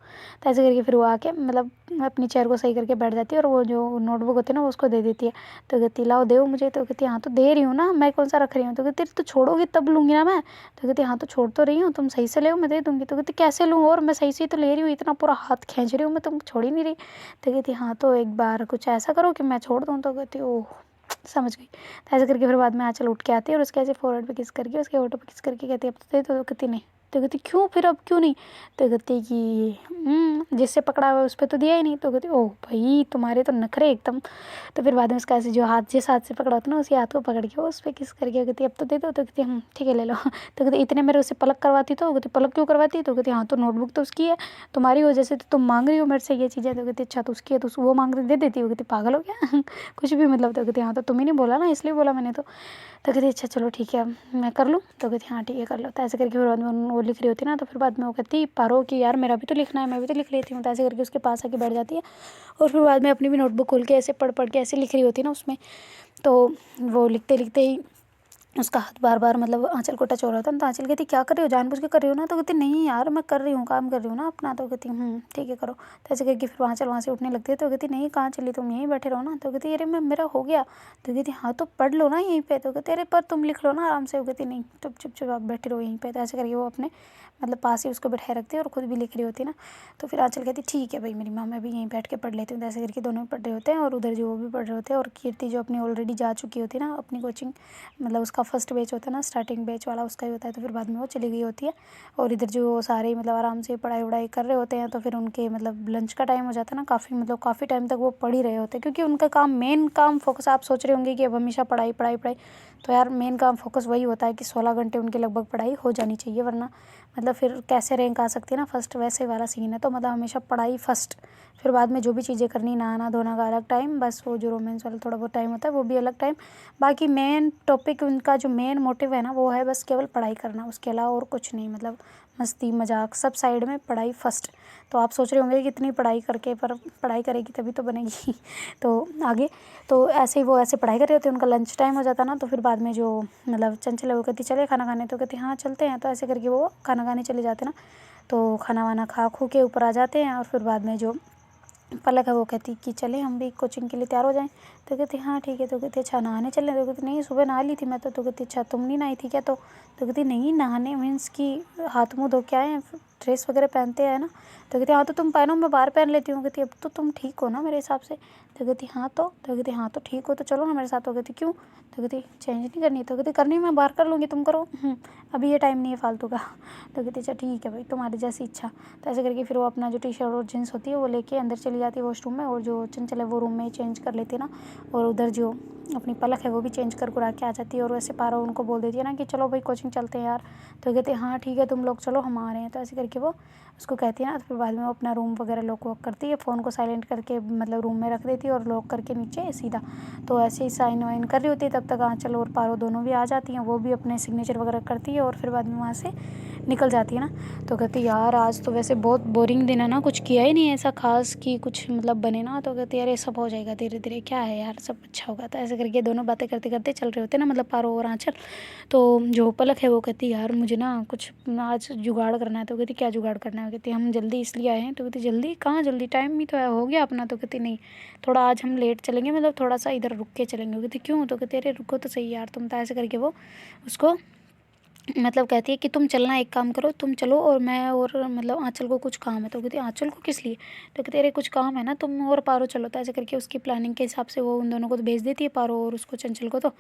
तो ऐसे करके फिर वो आके मतलब अपनी चेयर को सही करके बैठ जाती है और वो जो नोटबुक होती है ना वो उसको दे देती है। तो कहती लाओ दो मुझे। तो कहती हाँ तो दे रही हूँ ना, मैं कौन सा रख रही हूँ? तो कहती तो छोड़ोगी तब लूँगी ना मैं। तो कहती हाँ तो छोड़ तो रही हूँ, तुम सही से ले मैं दे दूँगी। तो कहती कैसे लूँ, और मैं सही से तो ले रही हूँ, इतना पूरा हाथ खींच रही हूँ मैं, तुम छोड़ ही नहीं रही। तो कहती हाँ तो एक बार कुछ ऐसा करो कि मैं छोड़ दूँ। तो कहती ओह समझ गई। तो ऐसे करके फिर बाद में आँचल उठ के आती है और उसके ऐसे फोrehead पे किस करके उसके होठों पे किस करके कहती है अब तो दे दो। तो कहती नहीं। तो कहती क्यों फिर, अब क्यों नहीं? तो कहती कि जिससे पकड़ा हुआ है उस पर तो दिया ही नहीं। तो कहती ओह भाई तुम्हारे तो नखरे एकदम। तो फिर बाद में उसका ऐसे जो हाथ जिस हाथ से पकड़ा होता है ना उसी हाथ को पकड़ के वो उस पर किस करके कहती अब तो दे दो। तो कहती ठीक है ले लो। तो कहती इतने मेरे उससे पलक करवाती। तो कहती पलक क्यों करवाती? तो कहती हाँ तो नोटबुक तो उसकी है, तुम्हारी वजह से तो तुम मांग रही हो मेरे से ये चीज़ें। तो कहती अच्छा तो उसकी है तो वो मांग रही दे देती। वो कहती पागल हो गया। कुछ भी मतलब। तो कहती हाँ तो तुम ही नहीं बोला ना इसलिए बोला मैंने तो कहती अच्छा चलो ठीक है मैं कर लूँ। तो कहती हाँ ठीक है कर लो। तो ऐसे करके फिर बाद में वो लिख रही होती ना, तो फिर बाद में वो कहती पारो कि यार मेरा भी तो लिखना है, मैं भी तो लिख लेती हूँ। तो ऐसे करके उसके पास आके बैठ जाती है और फिर बाद में अपनी भी नोटबुक खोल के ऐसे पढ़ पढ़ के ऐसे लिख रही होती है ना उसमें। तो वो लिखते लिखते ही उसका हाथ बार बार मतलब आँचल को टच हो रहा था ना। तो आँचल कहती क्या कर रही हो, जानबूझ के कर रही हो ना? तो कहती नहीं यार मैं कर रही हूँ, काम कर रही हूँ ना अपना। तो कहती ठीक है करो। तो ऐसे करके फिर आँचल वहाँ से उठने लगती है। तो कहती नहीं कहाँ चली, तुम यहीं बैठे रहो ना। तो कहती अरे मैं मेरा हो गया। तो कहती हाँ तो पढ़ लो ना यहीं पे। तो कहती अरे पर तुम लिख लो ना आराम से। वो कहती नहीं चुप चुप चुप आप बैठे रहो यहीं पे। तो ऐसे करके वो अपने मतलब पास ही उसको बैठाए रखती है और खुद भी लिख रही होती है ना। तो फिर आँचल कहती ठीक है भाई मेरी माँ, मैं भी यहीं बैठ के पढ़ लेती हूँ। तो ऐसे करके दोनों भी पढ़ रहे होते हैं और उधर जो वो भी पढ़ रहे होते हैं। और कीर्ति जो अपनी ऑलरेडी जा चुकी होती है ना अपनी कोचिंग, मतलब उसका फर्स्ट बैच होता है ना स्टार्टिंग बैच वाला उसका ही होता है। तो फिर बाद में वो चली गई होती है और इधर जो सारे मतलब आराम से पढ़ाई वढ़ाई कर रहे होते हैं। तो फिर उनके मतलब लंच का टाइम हो जाता है ना, काफ़ी मतलब काफ़ी टाइम तक वो पढ़ ही रहे होते हैं क्योंकि उनका काम मेन काम फोकस, आप सोच रहे होंगे कि अब हमेशा पढ़ाई पढ़ाई पढ़ाई, तो यार मेन काम फोकस वही होता है कि 16 घंटे उनके लगभग पढ़ाई हो जानी चाहिए, वरना मतलब फिर कैसे रैंक आ सकती है ना फर्स्ट, वैसे वाला सीन है। तो मतलब हमेशा पढ़ाई फर्स्ट, फिर बाद में जो भी चीज़ें करनी, नहाना धोना का अलग टाइम, बस वो जो रोमांस वाला थोड़ा बहुत टाइम होता है वो भी अलग टाइम। बाकी मेन टॉपिक उनका जो मेन मोटिव है ना वो है बस केवल पढ़ाई करना, उसके अलावा और कुछ नहीं। मतलब मस्ती मजाक सब साइड में, पढ़ाई फर्स्ट। तो आप सोच रहे होंगे कि इतनी पढ़ाई करके, पर पढ़ाई करेगी तभी तो बनेगी। तो आगे तो ऐसे ही वो ऐसे पढ़ाई कर रहे होते हैं, उनका लंच टाइम हो जाता ना। तो फिर बाद में जो मतलब चंचल है वो कहती चले खाना खाने। तो कहती हाँ चलते हैं। तो ऐसे करके वो खाना खाने चले जाते ना। तो खाना वाना खा खू के ऊपर आ जाते हैं और फिर बाद में जो पलक है वो कहती कि चले हम भी कोचिंग के लिए तैयार हो जाएं। तो कहती हाँ ठीक है। तो कहती अच्छा नहाने चलें। तो कहती नहीं सुबह नहा ली थी मैं तो कहती अच्छा तुम नहीं नहाई थी क्या? तो कहती नहीं नहाने मीन्स कि हाथ मुँह धो के आए हैं, ड्रेस वगैरह पहनते हैं ना। तो कहती हाँ तो तुम पहनो मैं बाहर पहन लेती हूँ। कहती अब तो तुम ठीक हो ना मेरे हिसाब से? तो कहती हाँ तो कहती हाँ तो ठीक हो तो चलो ना मेरे साथ। तो कहती क्यों? तो कहती चेंज नहीं करनी? तो कहती करनी मैं बाहर कर लूँगी तुम करो, अभी ये टाइम नहीं है फालतू का। तो कहती अच्छा ठीक है भाई तुम्हारी जैसी इच्छा। तो ऐसे करके फिर वो अपना जो टी शर्ट और जींस होती है वो लेके अंदर चली जाती है वॉशरूम में, और जो चंचल है वो रूम में चेंज कर लेती है ना, और उधर जो अपनी पलक है वो भी चेंज कर कुरा के आ जाती है। और वैसे पारो उनको बोल देती है ना कि चलो भाई कोचिंग चलते हैं यार। तो कहते हैं हाँ ठीक है तुम लोग चलो हम आ रहे हैं। तो ऐसे करके वो उसको कहती है ना। तो फिर बाद में वो अपना रूम वगैरह लॉक वॉक करती है, फ़ोन को साइलेंट करके मतलब रूम में रख देती है और लॉक करके नीचे सीधा। तो ऐसे ही साइन वाइन कर रही होती है तब तक आँचल और पारो दोनों भी आ जाती हैं, वो भी अपने सिग्नेचर वगैरह करती है और फिर बाद में वहाँ से निकल जाती है ना। तो कहती यार आज तो वैसे बहुत बोरिंग दिन है ना, कुछ किया ही नहीं ऐसा खास कि कुछ मतलब बने ना। तो कहती यार ये सब हो जाएगा धीरे धीरे, क्या है यार सब अच्छा होगा। तो ऐसे करके दोनों बातें करते करते चल रहे होते ना, मतलब पारो और आँचल। तो जो पलक है वो कहती यार मुझे ना कुछ आज जुगाड़ करना है। तो कहती क्या जुगाड़ करना है? कहती हम जल्दी इसलिए आए हैं। तो कहती जल्दी कहाँ, जल्दी टाइम भी तो है हो गया अपना। तो कहती नहीं थोड़ा आज हम लेट चलेंगे, मतलब थोड़ा सा इधर रुक के चलेंगे। कहती क्यों? तो कहती अरे रुको तो सही यार तुम। तो ऐसे करके वो उसको मतलब कहती है कि तुम चलना, एक काम करो तुम चलो और मैं और मतलब आँचल को कुछ काम है। तो कहती है आँचल को किस लिए? तो कहती है अरे कुछ काम है ना तुम और पारो चलो। तो ऐसे करके उसकी प्लानिंग के हिसाब से वो उन दोनों को तो भेज देती है, पारो और उसको चंचल को। तो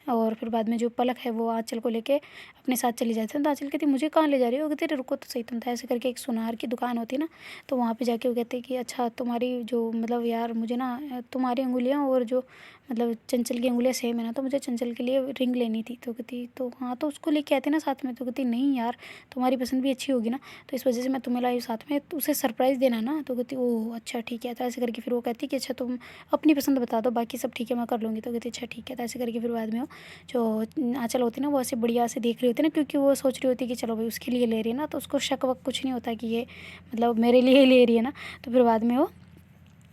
और फिर बाद में जो पलक है वो आँचल को लेके अपने साथ चली जाती है। तो आँचल कहती मुझे कहाँ ले जा रही हो? कहती अरे रुको तो सही तुम। तो ऐसे करके एक सुनार की दुकान होती है ना, तो वहाँ पर जाके वो कहते हैं कि अच्छा तुम्हारी जो मतलब यार मुझे ना तुम्हारी अंगुलियाँ और जो मतलब चंचल की अंगुलियाँ सेम है ना, तो मुझे चंचल के लिए रिंग लेनी थी। तो कहती तो हाँ तो उसको लेके आते ना साथ में। तो कहती नहीं यार तुम्हारी पसंद भी अच्छी होगी ना, तो इस वजह से मैं तुम्हें लाई साथ में, तो उसे सरप्राइज़ देना ना। तो कहती ओह अच्छा ठीक है। तो ऐसे करके फिर वो कहती कि अच्छा तुम अपनी पसंद बता दो बाकी सब ठीक है मैं कर लूँगी। तो कहती अच्छा ठीक है। तो ऐसे करके फिर बाद में वो जो आँचल होती है ना वो ऐसे बढ़िया से देख रही होती है ना, क्योंकि वो सोच रही होती है कि चलो भाई उसके लिए ले रही है ना, तो उसको शक वक कुछ नहीं होता कि ये मतलब मेरे लिए ही ले रही है ना। तो फिर बाद में वो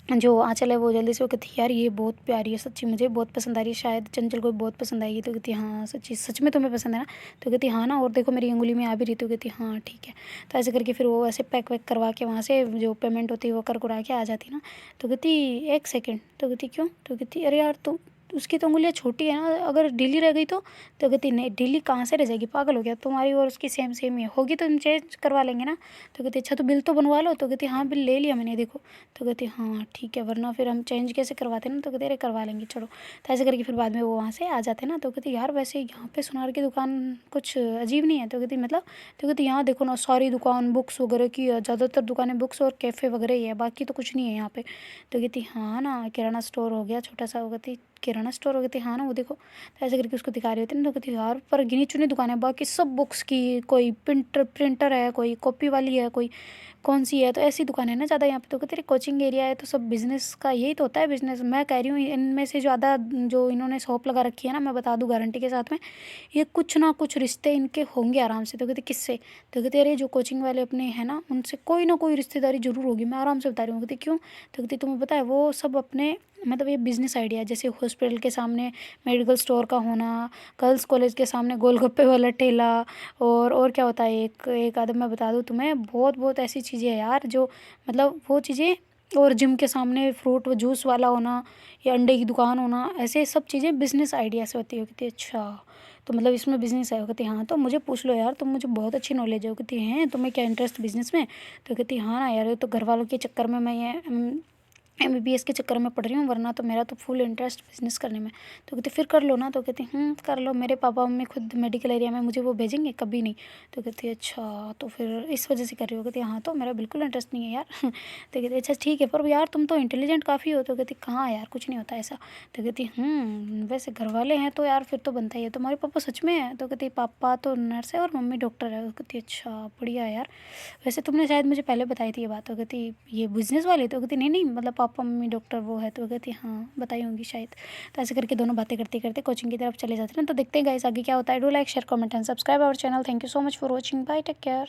जो आँचल है वो जल्दी से वो कहती है यार ये बहुत प्यारी है सच्ची, मुझे बहुत पसंद आ रही है, शायद चंचल को भी बहुत पसंद आएगी। तो कहती है हाँ सच्ची सच में तुम्हें पसंद है ना? तो कहती हाँ ना, और देखो मेरी उंगली में आ भी रही। तो कहती हाँ ठीक है। तो ऐसे करके फिर वो ऐसे पैक वैक करवा के वहाँ से जो पेमेंट होती है वो कर कुरा के आ जाती ना। तो कहती एक सेकेंड। तो कहती क्यों? तो कहती अरे यार तुम उसकी तो उंगलियाँ छोटी है ना, अगर ढीली रह गई तो कहती नहीं ढीली कहाँ से रह जाएगी, पागल हो गया, तुम्हारी और उसकी सेम सेम ही होगी तो हम चेंज करवा लेंगे ना। तो कहती अच्छा तो बिल तो बनवा लो। तो कहती हाँ बिल ले लिया मैंने देखो। तो कहती हाँ ठीक है, वरना फिर हम चेंज कैसे करवाते ना। तो कहते अरे करवा लेंगे चलो। तो ऐसे करके फिर बाद में वो वहाँ से आ जाते ना। तो कहती यार वैसे यहाँ पे सुनार की दुकान कुछ अजीब नहीं है? तो कहती मतलब? तो कहती यहाँ देखो ना सारी दुकान बुक्स वगैरह की है, ज़्यादातर दुकानें बुक्स और कैफ़े वगैरह ही है, बाकी तो कुछ नहीं है यहाँ पे। तो कहती हाँ ना किराना स्टोर हो गया छोटा सा। वो कहती किराना स्टोर हो गया? थी हाँ ना वो देखो। तो ऐसे करके उसको दिखा रही होती है ना। तो कहती यार पर गिनी चुनी दुकान है, बाकी सब बुक्स की, कोई प्रिंटर है, कोई कॉपी वाली है, कोई कौन सी है, तो ऐसी दुकान है ना ज़्यादा यहाँ पे। तो कहते कोचिंग एरिया है तो सब बिज़नेस का यही तो होता है बिज़नेस। मैं कह रही हूँ इनमें से ज़्यादा जो इन्होंने शॉप लगा रखी है ना, मैं बता दूँ गारंटी के साथ में, ये कुछ ना कुछ रिश्ते इनके होंगे आराम से। तो कहते किससे? तो कहते अरे जो कोचिंग वाले अपने हैं ना उनसे कोई ना कोई रिश्तेदारी जरूर होगी, मैं आराम से बता रही हूँ। कहती क्यों? तो कहती तुम्हें पता है वो सब अपने मतलब ये बिज़नेस आइडिया है, जैसे हॉस्पिटल के सामने मेडिकल स्टोर का होना, गर्ल्स कॉलेज के सामने गोलगप्पे वाला ठेला, और क्या होता है एक एक आदम मैं बता दूँ तुम्हें, बहुत बहुत ऐसी चीज़ें हैं यार जो मतलब वो चीज़ें, और जिम के सामने फ्रूट व जूस वाला होना या अंडे की दुकान होना, ऐसे सब चीज़ें बिज़नेस आइडिया से होती है। कहती अच्छा तो मतलब इसमें बिज़नेस है? कहती हाँ तो मुझे पूछ लो यार, तुम मुझे बहुत अच्छी नॉलेज है। कहती हैं तुम्हें क्या इंटरेस्ट बिज़नेस में? तो कहती हाँ ना यार, ये तो घर वालों के चक्कर में मैं ये एमबीबीएस के चक्कर में पढ़ रही हूँ, वरना तो मेरा तो फुल इंटरेस्ट बिजनेस करने में। तो कहती फिर कर लो ना। तो कहती कर लो, मेरे पापा मम्मी खुद मेडिकल एरिया में मुझे वो भेजेंगे कभी नहीं। तो कहती अच्छा तो फिर इस वजह से कर रही हो? कहती हाँ तो मेरा बिल्कुल इंटरेस्ट नहीं है यार। तो कहती अच्छा ठीक है, पर यार तुम तो इंटेलिजेंट काफ़ी हो। तो कहती कहाँ यार कुछ नहीं होता ऐसा। तो कहती वैसे घर वाले हैं तो यार फिर तो बनता ही है। तुम्हारे पापा सच में है? तो कहती पापा तो नर्स है और मम्मी डॉक्टर है। तो कहती अच्छा बढ़िया यार, वैसे तुमने शायद मुझे पहले बताई थी ये बात। तो कहती ये बिज़नेस वाली? तो कहती नहीं नहीं मतलब पापा मम्मी डॉक्टर वो है। तो कहती हाँ बताई होंगी शायद। तो ऐसे करके दोनों बातें करते करते कोचिंग की तरफ चले जाते हैं ना। तो देखते हैं गाइस आगे क्या होता है। Do like share comment and subscribe our channel. Thank you so much for watching, bye, take care.